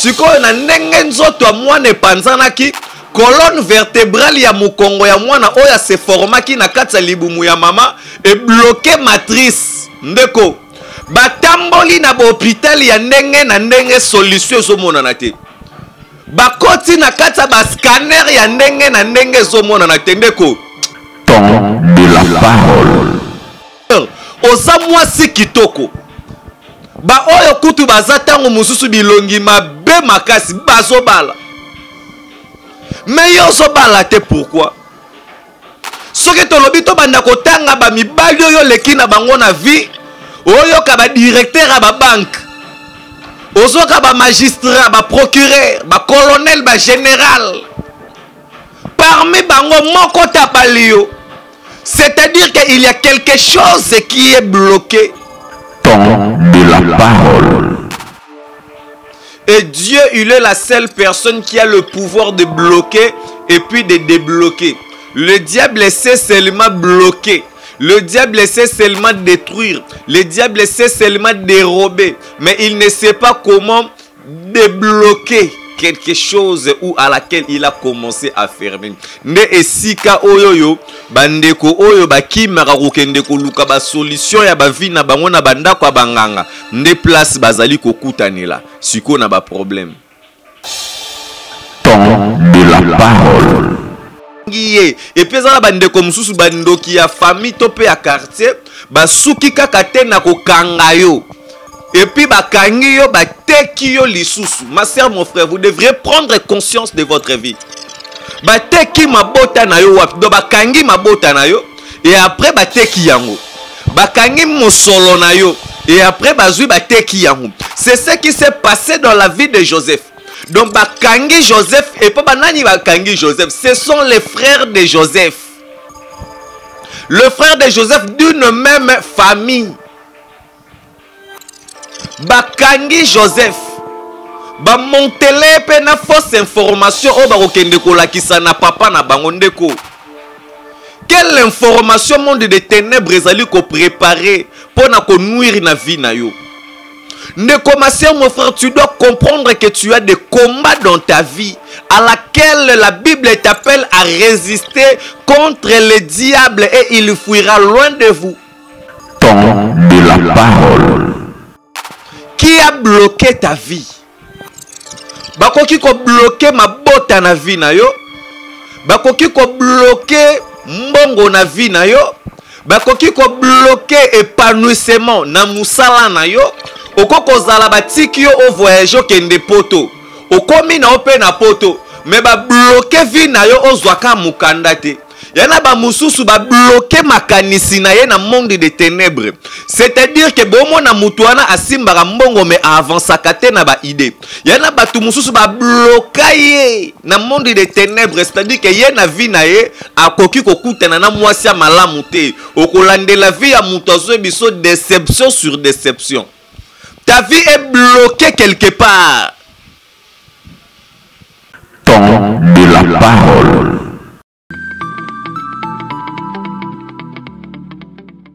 sikoyo na ndenge nzoto mwana epanzanaki colonne vertébrale ya mukongo ya mwana oya se formaki na kati ya libumu ya mama e bloqué matrice ndeko batamboli na hôpital ya ndenge na ndenge solution ezomonana te bakoti na kati ya bascanner ya ndenge na ndenge ezomonana te ndeko Temps de la parole. oza mwasi kitoko ba oyo kutu baza tango mususu bilongi mabe makasi bazobala mais yo ozobala te pourquoi soki tolobi tobanda kotanga bamibali oyo leki na bango na vie oyoka badirecteur ya babanke ozoka bamagistrat baprocureur bacolonel bagénéral parmi bango moko tapali yo. C'est-à-dire qu'il y a quelque chose qui est bloqué. Temps de la parole. Et Dieu, il est la seule personne qui a le pouvoir de bloquer et puis de débloquer. Le diable sait seulement bloquer. Le diable sait seulement détruire. Le diable sait seulement dérober. Mais il ne sait pas comment débloquer quelque chose ou à laquelle il a commencé à fermer. Nde esika oyoyo bandeko oyo bakimaka kokende koluka ba solution ya ba vie na bango na bandako banganga nde place bazali kokutanela siko na ba problème. Temps de la parole. Et puis ça bandeko mususu bandoki ya famille to pe ya quartier basuki kaka te na kokanga yo. Et puis, bakangi yo, bateki yo lisusu. Ma sœur, mon frère, vous devriez prendre conscience de votre vie. Bateki mabota na yo wapi. Do bakangi mabota na yo. Et après, bateki yango. Bakangi mosolo na yo. Et après, bazui bateki yango. C'est ce qui s'est passé dans la vie de Joseph. Donc, bakangi Joseph. Et pas banani bakangi Joseph. Ce sont les frères de Joseph. Le frère de Joseph d'une même famille. Bakangi Joseph ba montele pe na fausse information o ba kokende kolakisa na papa na bango ndeko. Quelle information monde de ténèbres ezali ko préparer pour na ko nuire na vie na yo. Ndeko ma sœur, mon frère, tu dois comprendre que tu as des combats dans ta vie à laquelle la Bible t'appelle à résister contre le diable et il fuira loin de vous. Temps de la parole. Qui a bloqué ta vie? Bakoki ko bloqué ma bota na vie na yo. Bakoki ko bloqué mbongo na vie na yo. Bakoki ko bloqué épanouissement na musala na yo. Okoko zala batiki yo o voyage kende poto. Okomi na ope na poto. Mais ba bloqué vie na yo ozwaka mukanda te. Yana ba mususu ba bloqué makanisi na ye na monde de ténèbres. C'est-à-dire que bomo na mutuana asimbaka mbongo me avansaka te na ba idée. Yana ba tu mususu ba bloqué na monde de ténèbres, c'est-à-dire que ye na vie na ye akoki kokutana na mwasi ya malamu te. Okolande la vie ya mutu azo biso déception sur déception. Ta vie est bloquée quelque part. Temps de la parole.